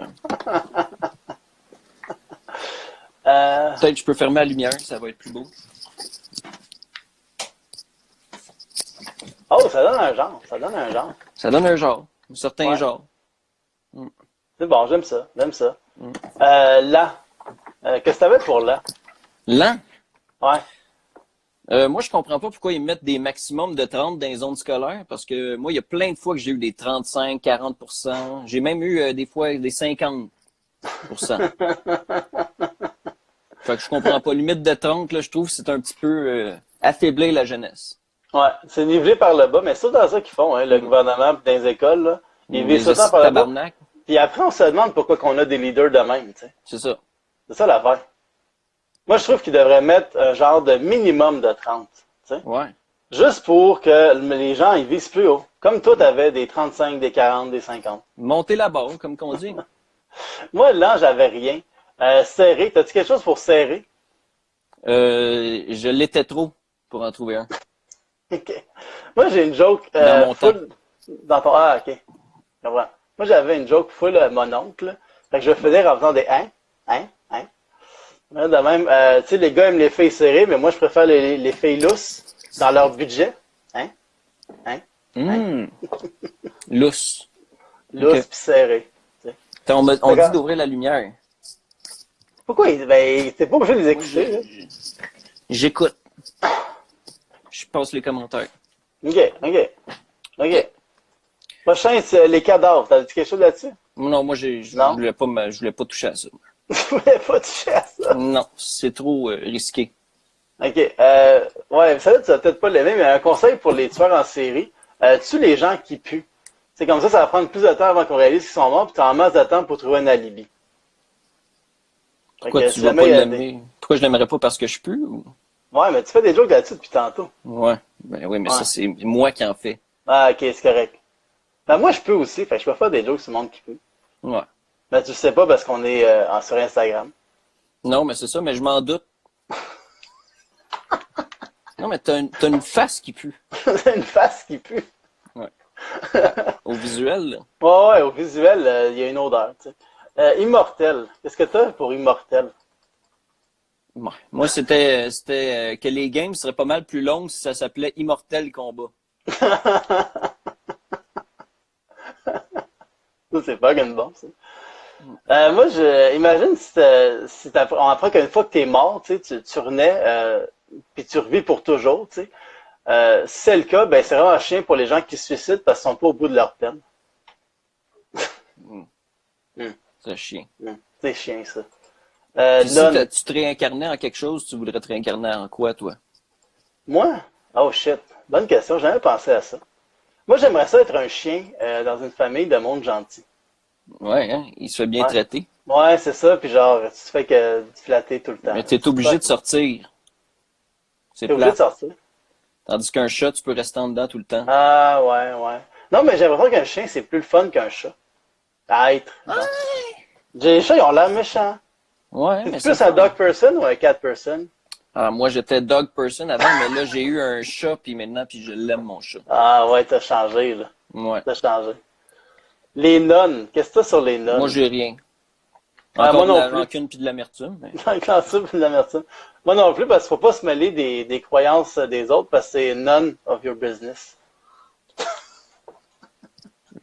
Euh, Peut-être que je peux fermer la lumière, ça va être plus beau. Oh, ça donne un genre. Ça donne un genre. Ça donne un genre. Un certain Ouais. genre. C'est bon, j'aime ça. J'aime ça. Là. Qu'est-ce que t'avais pour là? Lent? Ouais. Moi, je comprends pas pourquoi ils mettent des maximums de 30 dans les zones scolaires, parce que moi, il y a plein de fois que j'ai eu des 35, 40%. J'ai même eu des fois des 50%. Fait que je comprends pas. Limite de 30, là, je trouve que c'est un petit peu affaiblir la jeunesse. Ouais. C'est nivelé par le bas, mais c'est tout dans ça qu'ils font, hein, le gouvernement pis dans les écoles, là. Ils visent tout le temps par le bas. Tabarnak. Puis après, on se demande pourquoi qu'on a des leaders de même, tu sais. C'est ça. C'est ça l'affaire. Moi, je trouve qu'ils devraient mettre un genre de minimum de 30, tu sais. Ouais. Juste pour que les gens, ils visent plus haut. Comme toi, t'avais des 35, des 40, des 50. Monter la barre, comme qu'on dit. Moi, là, j'avais rien. Serré, t'as-tu quelque chose pour serrer? Je l'étais trop pour en trouver un. Ok. Moi, j'ai une joke Dans mon full... Dans ton... Ah, ok. Je comprends. Moi, j'avais une joke full mon oncle. Fait que je vais finir en faisant des hein. Là, de même, tu sais, les gars aiment les filles serrées, mais moi, je préfère les filles lousses dans leur budget. Lousse. Lousses Ok. pis serrées. On dit D'accord. d'ouvrir la lumière. Pourquoi? Ben, t'es pas obligé de les écouter, là. J'écoute. Je passe les commentaires. Ok. Prochain, c'est les cadavres. T'as dit quelque chose là-dessus? Non, moi, je Non? voulais pas toucher à ça. Je voulais pas toucher à ça. Non, c'est trop risqué. Ok. Ouais, ça, tu vas peut-être pas l'aimer, mais un conseil pour les tueurs en série. Tue les gens qui puent. C'est comme ça va prendre plus de temps avant qu'on réalise qu'ils sont morts, puis t'as en masse de temps pour trouver un alibi. Pourquoi Fait que tu si vas jamais pas il y a l'aimer? Pourquoi je l'aimerais pas parce que je pue? Ou... Ouais, mais tu fais des jokes là-dessus depuis tantôt. Ouais. Ben oui, mais Ouais. ça, c'est moi qui en fais. Ah, ok, c'est correct. Ben, moi, je peux aussi, fait que je peux faire des jokes sur le monde qui peut. Ouais. Mais tu le sais pas parce qu'on est sur Instagram. Non, mais c'est ça, mais je m'en doute. Non, mais t'as une face qui pue. C'est une face qui pue. Au visuel, là. Ouais, au visuel, il y a une odeur, tu sais. Immortel. Qu'est-ce que t'as pour immortel? Ouais. Moi, c'était que les games seraient pas mal plus longues si ça s'appelait Immortel Combat. Ça, c'est pas bon, ça. Moi, imagine on apprend qu'une fois que t'es mort, tu sais, tu renais, puis tu revis pour toujours, tu sais. Si c'est le cas, ben, c'est vraiment un chien pour les gens qui se suicident parce qu'ils sont pas au bout de leur peine. C'est chien. C'est chien, ça. Puis si Donne. tu te réincarnais en quelque chose, tu voudrais te réincarner en quoi, toi? Moi? Oh shit. Bonne question, j'ai jamais pensé à ça. Moi, j'aimerais ça être un chien dans une famille de monde gentil. Ouais, hein? Il se fait bien Ouais. traiter. Ouais, c'est ça, puis genre, tu te fais que te flatter tout le temps. Mais t'es obligé de sortir. C'est T'es obligé de plat. sortir. Tandis qu'un chat, tu peux rester en dedans tout le temps. Ah, ouais. Non, mais j'ai l'impression qu'un chien, c'est plus le fun qu'un chat. À être. Genre. Les chats, ils ont l'air méchants. Ouais, mais C'est plus un dog person ou un cat person? Ah, moi, j'étais dog person avant, mais là, j'ai eu un chat, puis maintenant, puis je l'aime, mon chat. Ah, ouais, t'as changé, là. Ouais. T'as changé. Les nonnes. Qu'est-ce que t'as sur les nonnes? Moi, j'ai rien. Ah, Encore moi de non la plus. rancune puis de l'amertume. Mais... Quand ça, puis de l'amertume. Moi non plus, parce qu'il faut pas se mêler des croyances des autres, parce que c'est none of your business.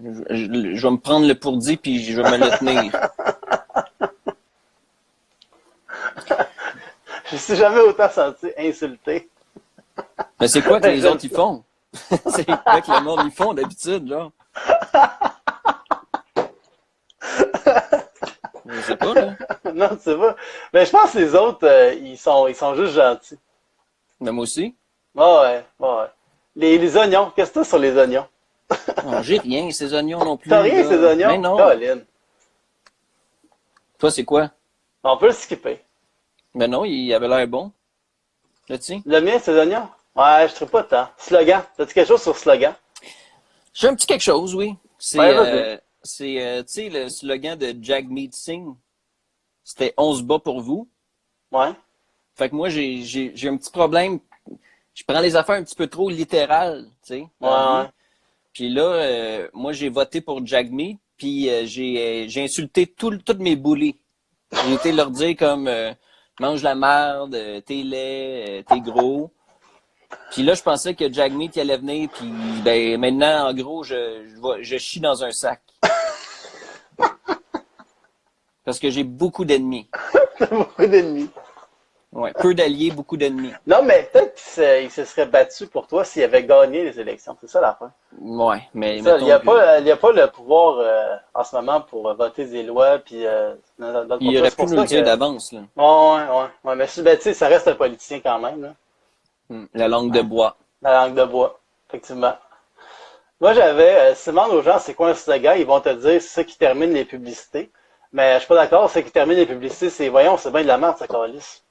Je vais me prendre le pourdi, puis je vais me le tenir. Je me suis jamais autant senti insulté. Mais c'est quoi que les autres, ils font? C'est quoi que le monde, ils font d'habitude, là? Je sais pas, là. Non, tu sais pas. Mais je pense que les autres, ils sont juste gentils. Mais moi aussi. Ouais. Les oignons, qu'est-ce que t'as sur les oignons? Non, j'ai rien, ces oignons non plus. T'as rien, là. ces oignons? Mais non. Colin. Toi, c'est quoi? On peut le skipper. Ben non, il avait l'air bon. Là, tiens. Le mien, ces oignons? Ouais, je trouve pas tant. Slogan. T'as-tu quelque chose sur slogan? J'ai un petit quelque chose, oui. C'est, Ouais, vas-y. tu sais, le slogan de Jagmeet Singh. C'était « On se bat pour vous ». Ouais. Fait que moi, j'ai un petit problème. Je prends les affaires un petit peu trop littérales, tu sais, dans la vie. Ouais. Puis là, moi, j'ai voté pour Jagmeet, puis j'ai insulté tous mes bullies. J'ai été leur dire comme mange la merde, t'es laid, t'es gros. Puis là, je pensais que Jagmeet il allait venir, puis ben maintenant, en gros, je chie dans un sac. Parce que j'ai beaucoup d'ennemis. T'as beaucoup d'ennemis. Ouais, peu d'alliés, beaucoup d'ennemis. Non, mais peut-être qu'il se serait battu pour toi s'il avait gagné les élections. C'est ça l'affaire. Ouais, mais Ça, il mettons que... n'y a pas le pouvoir en ce moment pour voter des lois. Puis, Il aurait pu nous le dire d'avance, là. Ouais. Mais ben, tu sais, ça reste un politicien quand même. Là. La langue de bois. La langue de bois, effectivement. Moi, si tu demandes aux gens c'est quoi un slogan, ils vont te dire c'est ça qui termine les publicités. Mais je suis pas d'accord, c'est qui termine les publicités, voyons, c'est bien de la merde, ça calisse.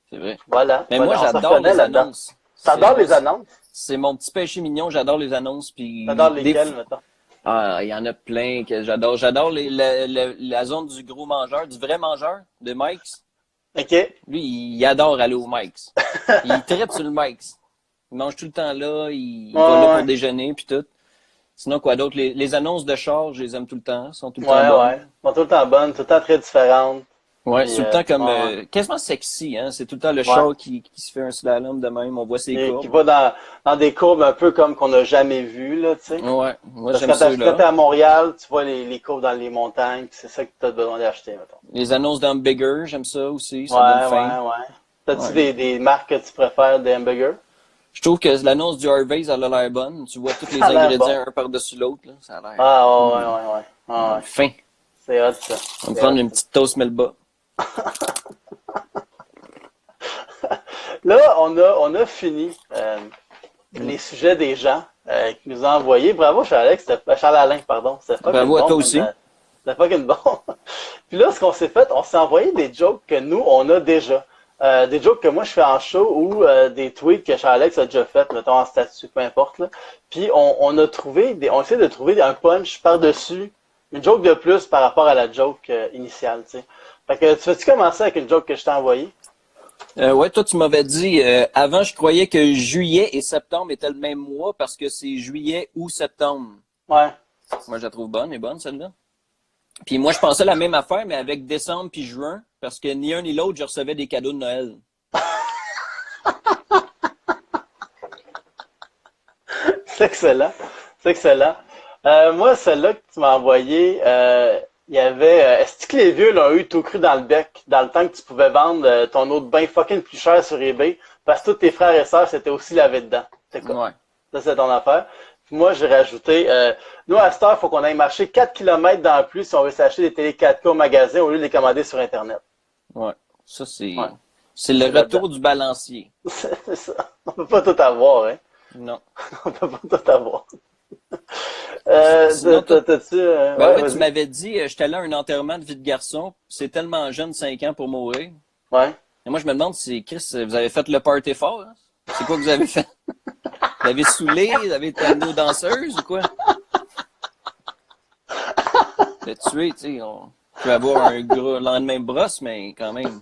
C'est vrai. Voilà. Mais Voilà, moi, on se j'adore reconnaît les là-dedans. annonces. T'adores les annonces? C'est mon petit péché mignon, j'adore les annonces. Puis T'adores lesquelles, mettons? Ah, il y en a plein que j'adore. J'adore la zone du gros mangeur, du vrai mangeur, de Mike's. OK. Lui, il adore aller au Mike's. Il traite sur le Mike's. Il mange tout le temps là, il va là pour déjeuner, puis tout. Sinon, quoi d'autre? Les annonces de char, je les aime tout le temps. Sont tout le temps bonnes. Ouais. Ils sont tout le temps bonnes, tout le temps très différentes. Ouais, Puis, c'est tout le temps comme quasiment sexy, hein. C'est tout le temps le char qui se fait un slalom de même, on voit ses courbes. Qui va dans des courbes un peu comme qu'on n'a jamais vues, là, tu sais. Ouais, moi Parce j'aime que ça quand t'es là. à Montréal, tu vois les courbes dans les montagnes, puis c'est ça que tu as besoin d'acheter, mettons. Les annonces d'hamburger, j'aime ça aussi, ça donne faim. Ouais. T'as-tu des marques que tu préfères des hamburgers? Je trouve que l'annonce du Harvey's, elle a l'air bonne. Tu vois tous les Ça a l'air ingrédients bon. un par-dessus l'autre, là. Ça a l'air Ouais. fin. C'est hot, ça. On va me prendre une petite toast melba. Là, on a fini les sujets des gens qui nous ont envoyés. Bravo, Charles Alain, pardon. C'était fucking Bravo à bon, toi aussi. C'était fucking bon. Puis là, ce qu'on s'est fait, on s'est envoyé des jokes que nous, on a déjà. Des jokes que moi, je fais en show ou des tweets que Charles Alex a déjà fait, mettons en statut, peu importe. Là. Puis on essaie de trouver un punch par-dessus, une joke de plus par rapport à la joke initiale, tu sais. Fait que tu veux-tu commencer avec une joke que je t'ai envoyée? Ouais, toi, tu m'avais dit, avant, je croyais que juillet et septembre étaient le même mois parce que c'est juillet ou septembre. Ouais. Moi, je la trouve bonne, elle est bonne, celle-là. Puis moi, je pensais la même affaire, mais avec décembre puis juin, parce que ni un ni l'autre, je recevais des cadeaux de Noël. C'est excellent. C'est excellent. Moi, celle-là que tu m'as envoyée, il y avait est-ce que les vieux l'ont eu tout cru dans le bec, dans le temps que tu pouvais vendre ton eau de bain fucking plus cher sur eBay, parce que tous tes frères et sœurs s'étaient aussi lavés dedans. C'est quoi? Ouais. Ça, c'est ton affaire. Puis moi, j'ai rajouté, nous, à cette heure, il faut qu'on aille marcher 4 km dans le plus si on veut s'acheter des télé 4K au magasin au lieu de les commander sur Internet. Ouais. Ça, c'est Ouais. c'est le retour du balancier. C'est ça. On peut pas tout avoir, hein. Non. On peut pas tout avoir. Sinon, t'as-tu... Ben ouais, oui, tu m'avais dit, j'étais allé à un enterrement de vie de garçon, c'est tellement jeune, 5 ans pour mourir. Ouais. Et moi, je me demande si, Chris, vous avez fait le party fort, hein? C'est quoi que vous avez fait? Vous avez saoulé? Vous avez été amené aux danseuses ou quoi? Le tuer, tu sais, on peut avoir un gros lendemain de brosse, mais quand même.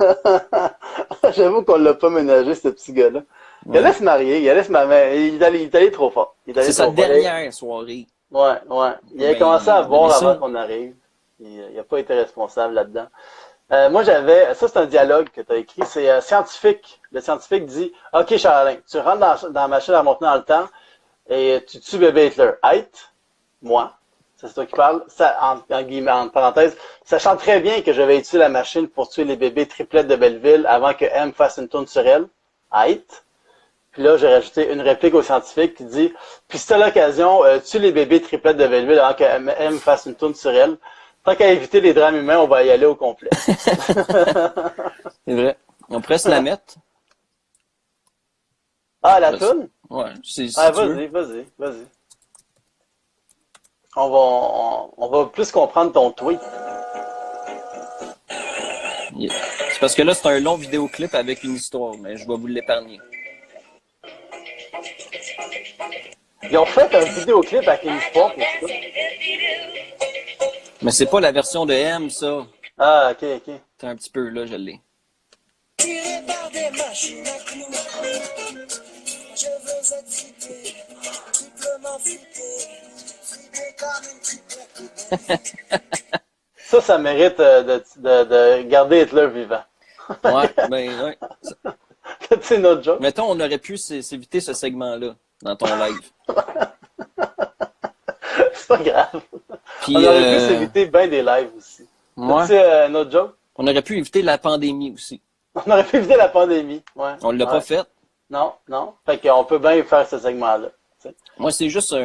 J'avoue qu'on l'a pas ménagé, ce petit gars-là. Il allait se marier, il allait se marier, il est allé trop fort. C'est sa dernière soirée. Ouais. Il a Ben, commencé à boire mais ça- avant qu'on arrive. Il a pas été responsable là-dedans. Moi, ça c'est un dialogue que tu as écrit, c'est scientifique. Le scientifique dit, OK, Charlin, tu rentres dans la machine à remonter dans le temps et tu tues bébé Hitler. Moi, c'est toi qui parles, ça, en guillemets, en parenthèse, sachant très bien que je vais utiliser la machine pour tuer les bébés triplettes de Belleville avant que M fasse une tourne sur elle. Puis là, j'ai rajouté une réplique au scientifique qui dit, puis si t'as l'occasion, tue les bébés triplettes de Belleville avant que M fasse une tourne sur elle. Tant qu'à éviter les drames humains, on va y aller au complet. C'est vrai. On pourrait se la mettre. Ah, la Ben, toune? Ouais, si Ah, tu veux. vas-y. On va plus comprendre ton tweet. C'est parce que là, c'est un long vidéoclip avec une histoire, mais je vais vous l'épargner. Ils ont fait un vidéoclip avec une histoire pour ça. Mais c'est pas la version de M, ça. Ah, ok. C'est un petit peu, là, je l'ai. Tiré par des machines à clous, je veux être frité, triplement frité, frité comme une triplette. Ça mérite de garder Hitler vivant. Ouais, ben, ouais. C'est notre joke. Mettons, on aurait pu s'éviter ce segment-là dans ton live. C'est pas grave. Puis, On aurait pu s'éviter bien des lives aussi. ouais, C'est notre joke. on aurait pu éviter la pandémie aussi. On aurait pu éviter la pandémie. Ouais. On l'a pas fait. Non. Fait qu'on peut bien faire ce segment-là. T'sais. Moi, c'est juste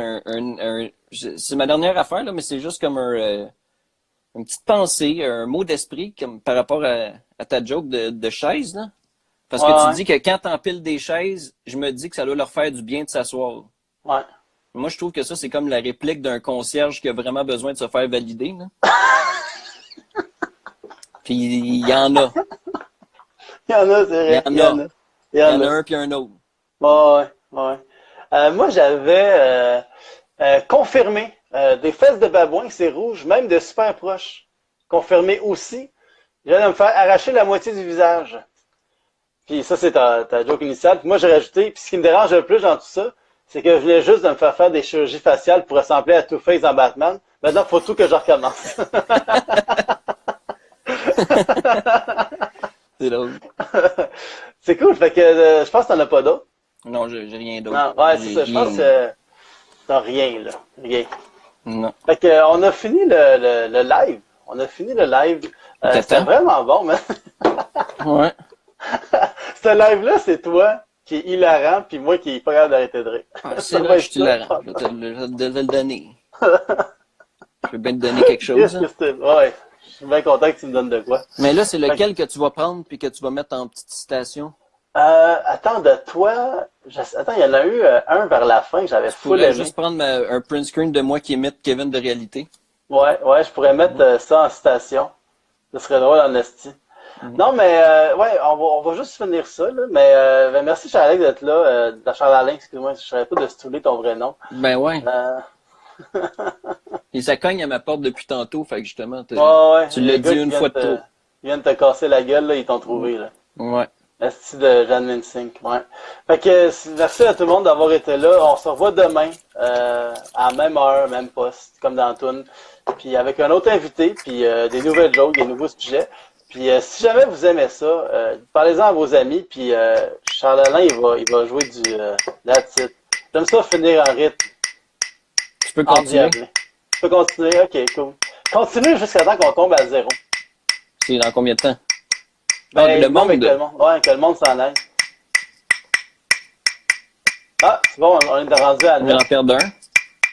c'est ma dernière affaire, là, mais c'est juste comme une petite pensée, un mot d'esprit comme par rapport à ta joke de chaise, là. Parce que tu dis que quand t'empiles des chaises, je me dis que ça doit leur faire du bien de s'asseoir. Ouais. Moi, je trouve que ça, c'est comme la réplique d'un concierge qui a vraiment besoin de se faire valider, là. Puis il y en a. Il y en a, c'est vrai. Il y en a. Il y en a un puis un autre. Ouais. Moi, j'avais confirmé des fesses de babouin, c'est rouge, même de super proche. Confirmé aussi. Je viens de me faire arracher la moitié du visage. Puis ça, c'est ta joke initiale. Puis moi, j'ai rajouté, puis ce qui me dérange le plus dans tout ça, c'est que je venais juste de me faire des chirurgies faciales pour ressembler à Two-Face dans Batman. Maintenant, il faut tout que je recommence. C'est drôle. C'est cool. Fait que je pense que t'en as pas d'autres. Non, j'ai rien d'autre. Non, ouais, c'est ça. Je pense que t'as rien, là. Rien. Non. Fait que on a fini le live. On a fini le live. C'était vraiment bon, man. Ouais. Ce live-là, c'est toi qui est hilarant, puis moi qui est pas capable d'arrêter de rire. C'est vrai que je suis hilarant. Je vais te le donner. Je vais bien te donner quelque chose. Hein. Ouais. Je suis bien content que tu me donnes de quoi. Mais là, c'est lequel que tu vas prendre puis que tu vas mettre en petite citation? Attends, de toi... Attends, il y en a eu un vers la fin que j'avais full aimé. Juste prendre un print screen de moi qui imite Kevin de réalité. Ouais, je pourrais mettre ça en citation. Ce serait drôle en esti. Non, mais ouais, on va juste finir ça, là. Mais ben, merci Charles d'être là. Charles-Alain, excuse-moi, je ne savais pas de stouler ton vrai nom. Ben ouais. Et ça cogne à ma porte depuis tantôt, fait que justement, tu l'as dit une fois de trop. Ils viennent te casser la gueule, là, ils t'ont trouvé, là. Ouais. Esti de Jeanne Minsink, ouais. Fait que merci à tout le monde d'avoir été là. On se revoit demain, à la même heure, même poste, comme dans Toon. Puis avec un autre invité, puis des nouvelles jokes, des nouveaux sujets. Puis si jamais vous aimez ça, parlez-en à vos amis. Puis Charles-Alain, il va jouer du That's It. J'aime ça finir en rythme. Tu peux continuer. Tu peux continuer, ok, cool. Continue jusqu'à temps qu'on tombe à zéro. C'est dans combien de temps? Ben, le monde. Que le monde s'en aille. Ah, c'est bon, on est rendu à On va en perdre un.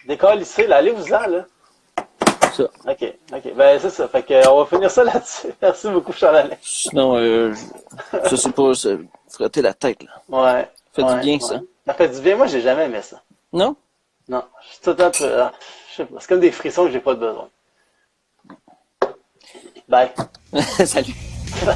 Décolle ici, là, allez-vous-en, là. Ça. OK. Ben, c'est ça. Fait que, on va finir ça là-dessus. Merci beaucoup, Charles-Alain. Sinon, ça, c'est pas frotter la tête, là. Ouais. Ça fait du bien, ça. Ça fait du bien. Moi, j'ai jamais aimé ça. Non? Non. Je suis tout le temps, je sais pas. C'est comme des frissons que j'ai pas de besoin. Bye. Salut. Bye.